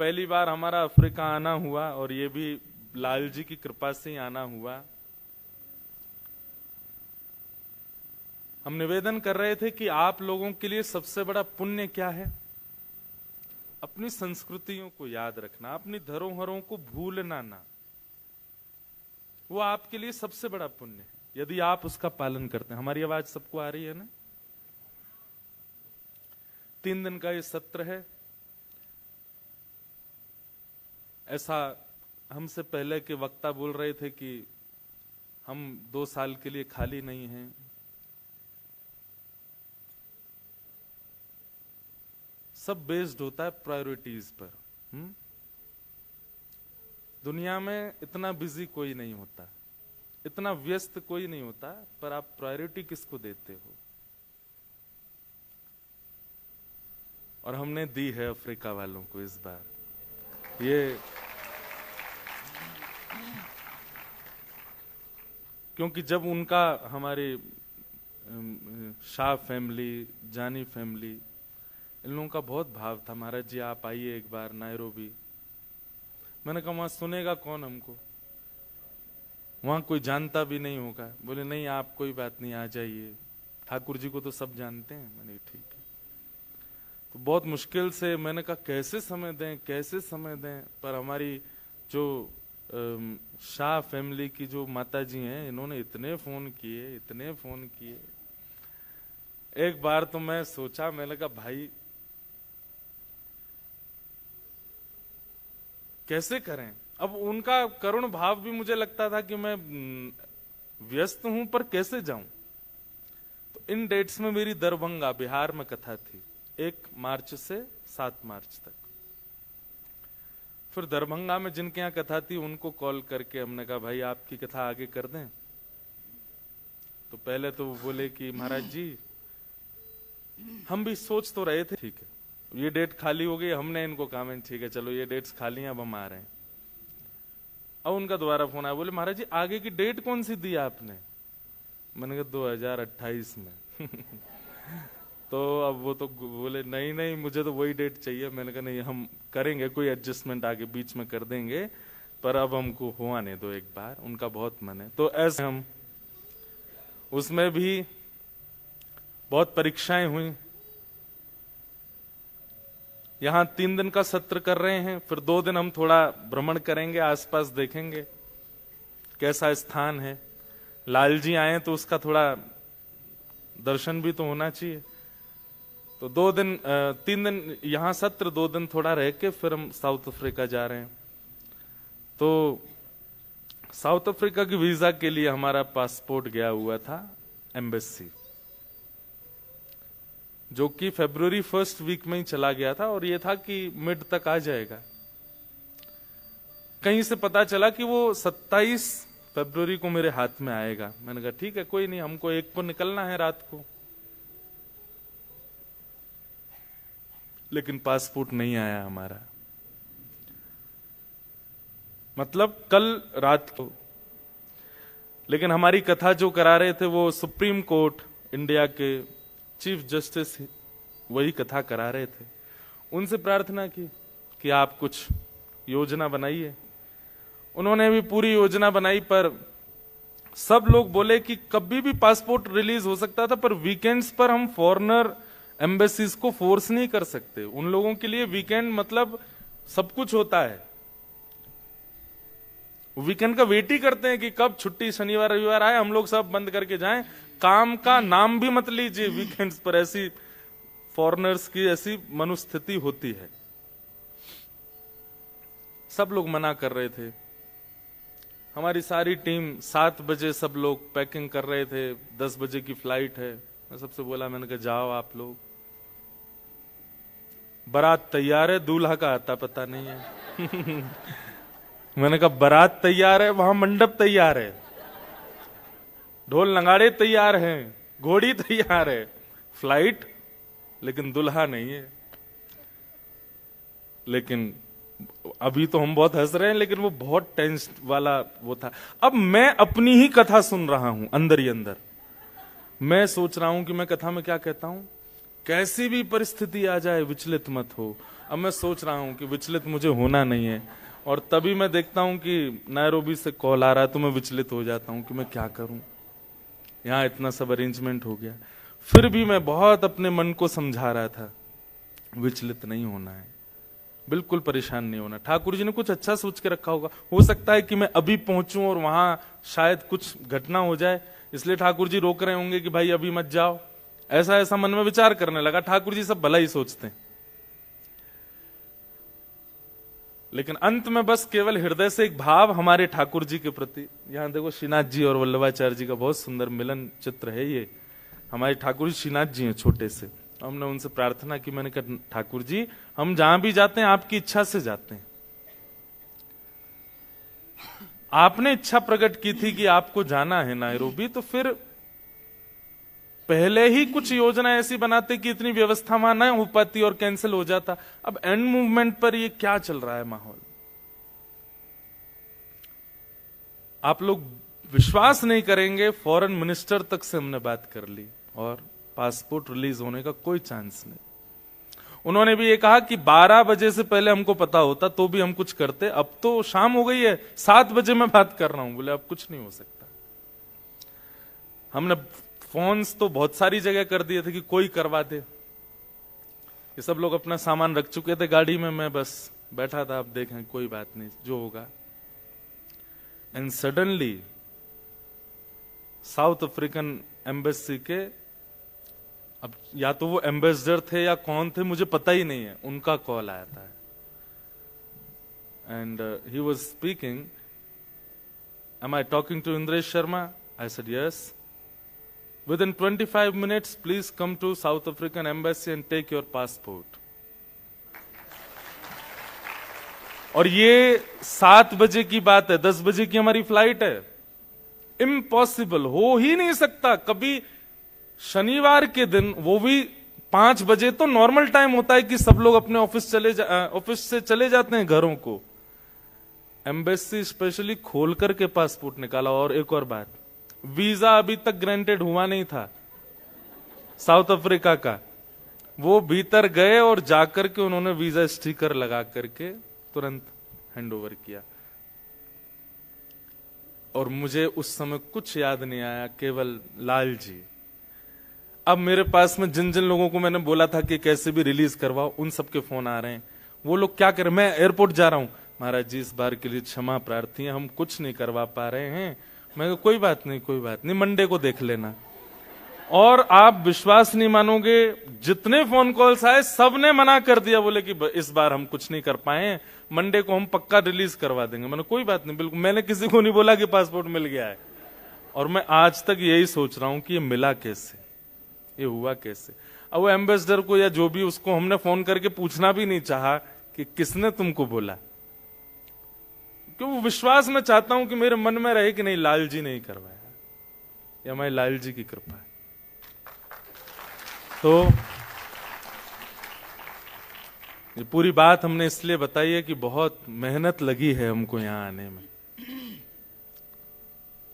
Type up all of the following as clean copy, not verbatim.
पहली बार हमारा अफ्रीका आना हुआ और ये भी लाल जी की कृपा से ही आना हुआ। हम निवेदन कर रहे थे कि आप लोगों के लिए सबसे बड़ा पुण्य क्या है? अपनी संस्कृतियों को याद रखना, अपनी धरोहरों को भूलना ना, वो आपके लिए सबसे बड़ा पुण्य है यदि आप उसका पालन करते हैं। हमारी आवाज सबको आ रही है ना? 3 दिन का ये सत्र है। ऐसा हमसे पहले के वक्ता बोल रहे थे कि हम 2 साल के लिए खाली नहीं हैं। सब बेस्ड होता है प्रायोरिटीज पर। दुनिया में इतना बिजी कोई नहीं होता, इतना व्यस्त कोई नहीं होता, पर आप प्रायोरिटी किसको देते हो? और हमने दी है अफ्रीका वालों को इस बार। ये क्योंकि जब उनका हमारे शाह फैमिली, जानी फैमिली, इन लोगों का बहुत भाव था, महाराज जी आप आइए एक बार नायरोबी। मैंने कहा वहां सुनेगा कौन हमको, वहां कोई जानता भी नहीं होगा। बोले नहीं आप कोई बात नहीं, आ जाइए, ठाकुर जी को तो सब जानते हैं। मैंने ठीक है। तो बहुत मुश्किल से मैंने कहा कैसे समय दें, कैसे समय दें, पर हमारी जो शाह फैमिली की जो माता जी हैं, इन्होंने इतने फोन किए, इतने फोन किए। एक बार तो मैं सोचा, मैंने कहा भाई कैसे करें। अब उनका करुण भाव भी मुझे लगता था कि मैं व्यस्त हूं पर कैसे जाऊं। तो इन डेट्स में मेरी दरभंगा बिहार में कथा थी, 1 मार्च से 7 मार्च तक। फिर दरभंगा में जिनके यहाँ कथा थी उनको कॉल करके हमने कहा भाई आपकी कथा आगे कर दें। तो पहले तो वो बोले कि महाराज जी हम भी सोच तो रहे थे, ठीक है ये डेट खाली हो गई। हमने इनको कहा ठीक है चलो ये डेट्स खाली हैं, अब हम आ रहे हैं। अब उनका दोबारा फोन आया, बोले महाराज जी आगे की डेट कौन सी दी आपने? मैंने कहा 2028 में। तो अब वो तो बोले नहीं नहीं मुझे तो वही डेट चाहिए। मैंने कहा नहीं हम करेंगे, कोई एडजस्टमेंट आगे बीच में कर देंगे, पर अब हमको हो आने दो एक बार। उनका बहुत मन है। तो ऐसे हम उसमें भी बहुत परीक्षाएं हुई। यहां 3 दिन का सत्र कर रहे हैं, फिर 2 दिन हम थोड़ा भ्रमण करेंगे, आसपास देखेंगे कैसा स्थान है। लाल जी आए तो उसका थोड़ा दर्शन भी तो होना चाहिए। तो 3 दिन यहां सत्र, 2 दिन थोड़ा रह के फिर हम साउथ अफ्रीका जा रहे हैं। तो साउथ अफ्रीका की वीजा के लिए हमारा पासपोर्ट गया हुआ था एम्बेसी, जो कि फरवरी 1st वीक में ही चला गया था और ये था कि मिड तक आ जाएगा। कहीं से पता चला कि वो 27 फरवरी को मेरे हाथ में आएगा। मैंने कहा ठीक है कोई नहीं, हमको 1 को निकलना है रात को। लेकिन पासपोर्ट नहीं आया हमारा, मतलब कल रात को। लेकिन हमारी कथा जो करा रहे थे वो सुप्रीम कोर्ट इंडिया के चीफ जस्टिस वही कथा करा रहे थे। उनसे प्रार्थना की कि आप कुछ योजना बनाइए। उन्होंने भी पूरी योजना बनाई, पर सब लोग बोले कि कभी भी पासपोर्ट रिलीज हो सकता था, पर वीकेंड्स पर हम फॉरेनर एम्बेसीज को फोर्स नहीं कर सकते। उन लोगों के लिए वीकेंड मतलब सब कुछ होता है। वीकेंड का वेट ही करते हैं कि कब छुट्टी शनिवार रविवार आए, हम लोग सब बंद करके जाएं। काम का नाम भी मत लीजिए वीकेंड्स पर। ऐसी फॉरेनर्स की ऐसी मनोस्थिति होती है। सब लोग मना कर रहे थे। हमारी सारी टीम 7 बजे सब लोग पैकिंग कर रहे थे, 10 बजे की फ्लाइट है। मैं सबसे बोला, मैंने कहा जाओ आप लोग, बारात तैयार है, दूल्हा का आता पता नहीं है। मैंने कहा बारात तैयार है, वहां मंडप तैयार है, ढोल नगाड़े तैयार हैं, घोड़ी तैयार है, फ्लाइट लेकिन दुल्हा नहीं है। लेकिन अभी तो हम बहुत हंस रहे हैं, लेकिन वो बहुत टेंस वाला वो था। अब मैं अपनी ही कथा सुन रहा हूं अंदर ही अंदर। मैं सोच रहा हूं कि मैं कथा में क्या कहता हूं। कैसी भी परिस्थिति आ जाए विचलित मत हो। अब मैं सोच रहा हूं कि विचलित मुझे होना नहीं है, और तभी मैं देखता हूं कि नैरोबी से कॉल आ रहा है, तो मैं विचलित हो जाता हूं कि मैं क्या करूं, यहां इतना सब अरेंजमेंट हो गया। फिर भी मैं बहुत अपने मन को समझा रहा था, विचलित नहीं होना है, बिल्कुल परेशान नहीं होना। ठाकुर जी ने कुछ अच्छा सोच के रखा होगा, हो सकता है कि मैं अभी पहुंचूं और वहां शायद कुछ घटना हो जाए, इसलिए ठाकुर जी रोक रहे होंगे कि भाई अभी मत जाओ। ऐसा ऐसा मन में विचार करने लगा। ठाकुर जी सब भला ही सोचते हैं, लेकिन अंत में बस केवल हृदय से एक भाव हमारे ठाकुर जी के प्रति। यहां देखो श्रीनाथ जी और वल्लभाचार्य जी का बहुत सुंदर मिलन चित्र है ये। हमारे ठाकुर जी श्रीनाथ जी हैं छोटे से, हमने उनसे प्रार्थना की, मैंने कहा ठाकुर जी हम जहां भी जाते हैं आपकी इच्छा से जाते हैं। आपने इच्छा प्रकट की थी कि आपको जाना है नैरोबी, तो फिर पहले ही कुछ योजना ऐसी बनाते कि इतनी व्यवस्था वहां न हो पाती और कैंसिल हो जाता। अब एंड मूवमेंट पर ये क्या चल रहा है माहौल, आप लोग विश्वास नहीं करेंगे। फॉरेन मिनिस्टर तक से हमने बात कर ली और पासपोर्ट रिलीज होने का कोई चांस नहीं। उन्होंने भी ये कहा कि 12 बजे से पहले हमको पता होता तो भी हम कुछ करते, अब तो शाम हो गई है, 7 बजे मैं बात कर रहा हूं। बोले अब कुछ नहीं हो सकता। हमने फोन्स तो बहुत सारी जगह कर दिए थे कि कोई करवा दे। ये सब लोग अपना सामान रख चुके थे गाड़ी में, मैं बस बैठा था, अब देखें कोई बात नहीं जो होगा। And suddenly south African embassy के, अब या तो वो एम्बेसडर थे या कौन थे मुझे पता ही नहीं है, उनका कॉल आया था। And he was speaking, am I talking to Indresh Sharma? I said yes. Within 25 minutes, please come to South African Embassy and take your passport. और ये 7 बजे की बात है, 10 बजे की हमारी फ्लाइट है। इम्पॉसिबल, हो ही नहीं सकता। कभी शनिवार के दिन, वो भी 5 बजे तो नॉर्मल टाइम होता है कि सब लोग अपने ऑफिस से चले जाते हैं घरों को। एम्बेसी स्पेशली खोल करके पासपोर्ट निकाला। और एक और बात, वीजा अभी तक ग्रांटेड हुआ नहीं था साउथ अफ्रीका का। वो भीतर गए और जाकर के उन्होंने वीजा स्टिकर लगा करके तुरंत हैंडओवर किया। और मुझे उस समय कुछ याद नहीं आया, केवल लाल जी। अब मेरे पास में जिन जिन लोगों को मैंने बोला था कि कैसे भी रिलीज करवाओ, उन सबके फोन आ रहे हैं। वो लोग क्या करें, मैं एयरपोर्ट जा रहा हूं, महाराज जी इस बार के लिए क्षमा प्रार्थी है, हम कुछ नहीं करवा पा रहे हैं। मैं कोई बात नहीं, कोई बात नहीं, मंडे को देख लेना। और आप विश्वास नहीं मानोगे, जितने फोन कॉल्स आए सबने मना कर दिया, बोले कि इस बार हम कुछ नहीं कर पाए, मंडे को हम पक्का रिलीज करवा देंगे। मैंने कोई बात नहीं, बिल्कुल। मैंने किसी को नहीं बोला कि पासपोर्ट मिल गया है। और मैं आज तक यही सोच रहा हूं कि ये मिला कैसे, ये हुआ कैसे। अब वो एम्बेसडर को या जो भी, उसको हमने फोन करके पूछना भी नहीं चाहा कि किसने तुमको बोला, क्यों वो विश्वास में चाहता हूं कि मेरे मन में रहे कि नहीं, लाल जी ने ही करवाया, या हमारे लाल जी की कृपा है। तो ये पूरी बात हमने इसलिए बताई है कि बहुत मेहनत लगी है हमको यहां आने में।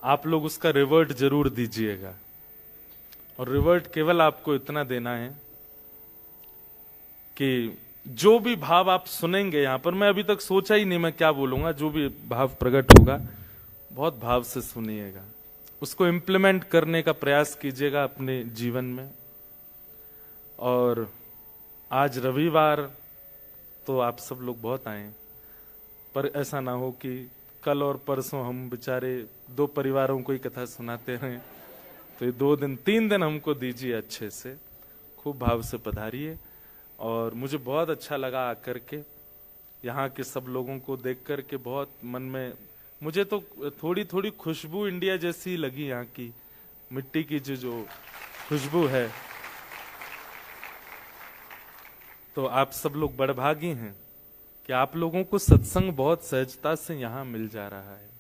आप लोग उसका रिवर्ट जरूर दीजिएगा। और रिवर्ट केवल आपको इतना देना है कि जो भी भाव आप सुनेंगे यहां पर, मैं अभी तक सोचा ही नहीं मैं क्या बोलूंगा, जो भी भाव प्रकट होगा बहुत भाव से सुनिएगा, उसको इम्प्लीमेंट करने का प्रयास कीजिएगा अपने जीवन में। और आज रविवार तो आप सब लोग बहुत आए, पर ऐसा ना हो कि कल और परसों हम बेचारे 2 परिवारों को ही कथा सुनाते रहें। तो ये 2 दिन 3 दिन हमको दीजिए, अच्छे से खूब भाव से पधारिए। और मुझे बहुत अच्छा लगा आकर के, यहाँ के सब लोगों को देख करके बहुत मन में, मुझे तो थोड़ी थोड़ी खुशबू इंडिया जैसी लगी, यहाँ की मिट्टी की जो खुशबू है। तो आप सब लोग बड़भागी हैं कि आप लोगों को सत्संग बहुत सहजता से यहाँ मिल जा रहा है।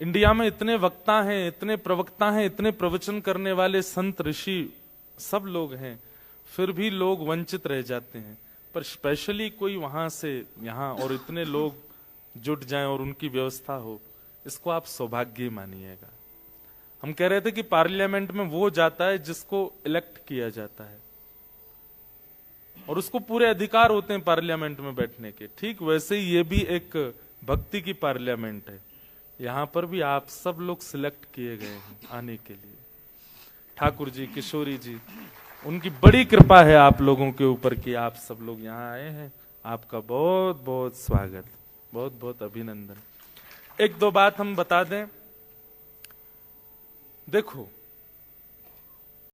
इंडिया में इतने वक्ता हैं, इतने प्रवक्ता हैं, इतने प्रवचन करने वाले संत ऋषि सब लोग हैं, फिर भी लोग वंचित रह जाते हैं। पर स्पेशली कोई वहां से यहाँ और इतने लोग जुट जाएं और उनकी व्यवस्था हो, इसको आप सौभाग्य मानिएगा। हम कह रहे थे कि पार्लियामेंट में वो जाता है जिसको इलेक्ट किया जाता है, और उसको पूरे अधिकार होते हैं पार्लियामेंट में बैठने के। ठीक वैसे ही ये भी एक भक्ति की पार्लियामेंट है। यहां पर भी आप सब लोग सिलेक्ट किए गए हैं आने के लिए। ठाकुर जी, किशोरी जी, उनकी बड़ी कृपा है आप लोगों के ऊपर कि आप सब लोग यहाँ आए हैं। आपका बहुत बहुत स्वागत, बहुत बहुत अभिनंदन। एक दो बात हम बता दें। देखो,